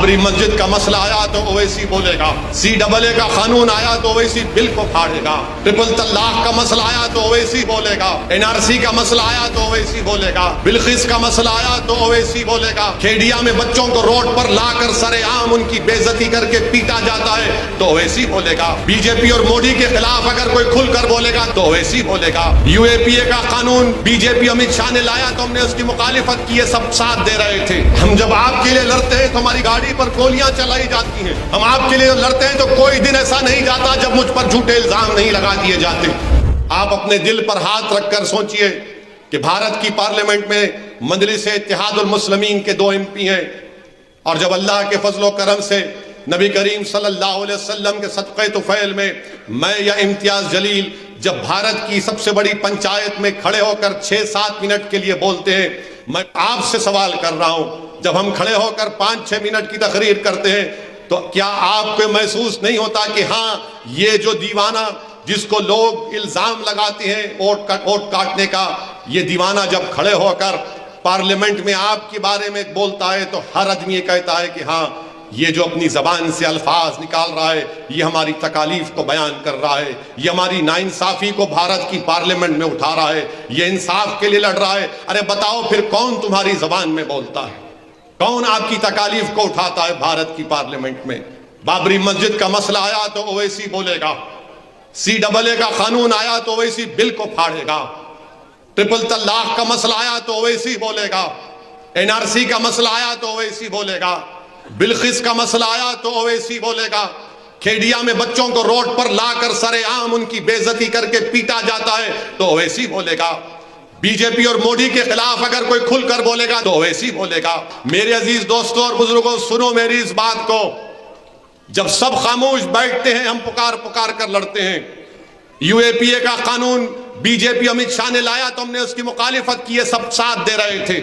बाबरी मस्जिद का मसला आया तो ओवैसी बोलेगा, CAA का कानून आया तो ओवैसी बिल को फाड़ेगा, ट्रिपल तलाक का मसला आया तो ओवैसी बोलेगा, NRC का मसला आया तो ओवैसी बोलेगा, बिल्किस का मसला आया तो ओवैसी बोलेगा, खेड़िया में बच्चों को रोड पर लाकर सरेआम उनकी बेइज्जती करके पीटा जाता है तो ओवैसी बोलेगा, बीजेपी और मोदी के खिलाफ अगर कोई खुलकर बोलेगा तो ओवैसी बोलेगा, UAPA का कानून बीजेपी अमित शाह ने लाया तो हमने उसकी मुखालिफत की, सब साथ दे रहे थे। हम जब आपके लिए लड़ते हैं तो हमारी गाड़ी पर गोलियां चलाई जाती हैं। हम आपके लिए लड़ते हैं तो कोई दिन ऐसा नहीं जाता जब मुझ पर झूठे इल्जाम नहीं लगा दिए जाते। आप अपने दिल पर हाथ रखकर सोचिए कि भारत की पार्लियामेंट में मजलिस इत्तेहादुल मुस्लिमीन के 2 MP हैं, और जब अल्लाह के फजलो करम से नबी करीम सल्लल्लाहु अलैहि वसल्लम के सदक़े तुफ़ैल में मैं या इम्तियाज जलील जब भारत की सबसे बड़ी पंचायत में खड़े होकर 6-7 मिनट के लिए बोलते हैं, मैं आपसे सवाल कर रहा हूं, जब हम खड़े होकर 5-6 मिनट की तकरीर करते हैं तो क्या आपको महसूस नहीं होता कि हाँ, ये जो दीवाना जिसको लोग इल्जाम लगाते हैं वोट काटने का, ये दीवाना जब खड़े होकर पार्लियामेंट में आपके बारे में बोलता है तो हर आदमी ये कहता है कि हाँ, ये जो अपनी जबान से अल्फाज निकाल रहा है ये हमारी तकालीफ को बयान कर रहा है, ये हमारी नाइंसाफी को भारत की पार्लियामेंट में उठा रहा है, ये इंसाफ के लिए लड़ रहा है। अरे बताओ फिर कौन तुम्हारी जबान में बोलता है, कौन आपकी तकालीफ को उठाता है भारत की पार्लियामेंट में? बाबरी मस्जिद का मसला आया तो ओवैसी बोलेगा, CAA का कानून आया तो ओवैसी बिल को फाड़ेगा, ट्रिपल तलाक का मसला आया तो ओवैसी बोलेगा, NRC का मसला आया तो ओवैसी बोलेगा, बिल्किस का मसला आया तो ओवैसी बोलेगा, खेड़िया में बच्चों को रोड पर लाकर सरेआम उनकी बेइज्जती करके पीटा जाता है तो ओवैसी बोलेगा, बीजेपी और मोदी के खिलाफ अगर कोई खुलकर बोलेगा तो ओवैसी बोलेगा। मेरे अजीज दोस्तों और बुजुर्गों, सुनो मेरी इस बात को, जब सब खामोश बैठते हैं हम पुकार पुकार कर लड़ते हैं। UAPA का कानून बीजेपी अमित शाह ने लाया तो हमने उसकी मुखालिफत की, सब साथ दे रहे थे।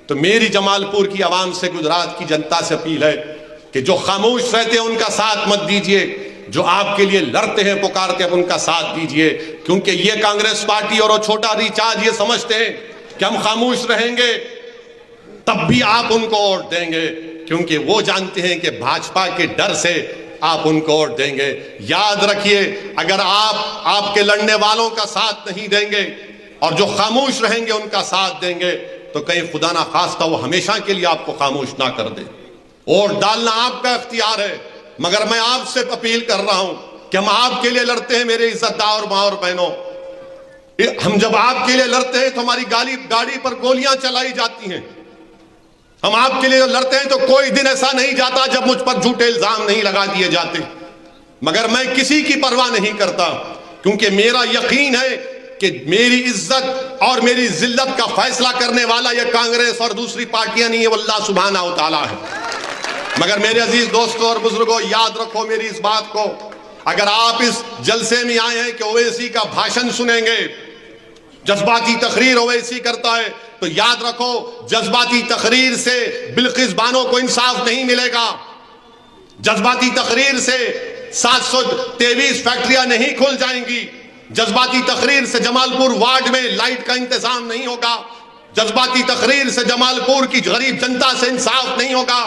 तो मेरी जमालपुर की आवाम से, गुजरात की जनता से अपील है कि जो खामोश रहते हैं उनका साथ मत दीजिए, जो आपके लिए लड़ते हैं पुकारते हैं उनका साथ दीजिए, क्योंकि ये कांग्रेस पार्टी और वो छोटा रिचार्ज ये समझते हैं कि हम खामोश रहेंगे तब भी आप उनको वोट देंगे, क्योंकि वो जानते हैं कि भाजपा के डर से आप उनको वोट देंगे। याद रखिए, अगर आप आपके लड़ने वालों का साथ नहीं देंगे और जो खामोश रहेंगे उनका साथ देंगे तो कहीं खुदा ना खास्ता वो हमेशा के लिए आपको खामोश ना कर दे। वोट डालना आपका इख्तियार है, मगर मैं आपसे अपील कर रहा हूं कि हम आपके लिए लड़ते हैं मेरे इज्जतदार माँ और बहनों। हम जब आपके लिए लड़ते हैं तो हमारी गाड़ी पर गोलियां चलाई जाती हैं। हम आपके लिए लड़ते हैं तो कोई दिन ऐसा नहीं जाता जब मुझ पर झूठे इल्जाम नहीं लगा दिए जाते, मगर मैं किसी की परवाह नहीं करता, क्योंकि मेरा यकीन है कि मेरी इज्जत और मेरी जिल्लत का फैसला करने वाला यह कांग्रेस और दूसरी पार्टियां नहीं है, अल्लाह सुब्हानहू तआला है। मगर मेरे अजीज दोस्तों और बुजुर्गों, याद रखो मेरी इस बात को, अगर आप इस जलसे में आए हैं कि ओवैसी का भाषण सुनेंगे, जज्बाती तकरीर ओवैसी करता है, तो याद रखो जज्बाती तकरीर से बिल्किस बानो को इंसाफ नहीं मिलेगा। जज्बाती तकरीर से 723 फैक्ट्रियां नहीं खुल जाएंगी। जज्बाती तकरीर से जमालपुर वार्ड में लाइट का इंतजाम नहीं होगा। जज्बाती तकरीर से जमालपुर की गरीब जनता से इंसाफ नहीं होगा।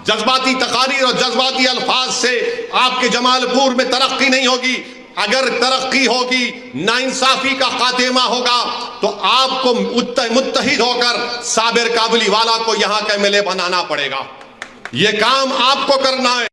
जज्बाती तकारीर और जज्बाती अल्फाज से आपके जमालपुर में तरक्की नहीं होगी। अगर तरक्की होगी, नाइंसाफी का खात्मा होगा, तो आपको मुत्तहिद होकर साबिर काबुली वाला को यहां का MLA बनाना पड़ेगा। यह काम आपको करना है।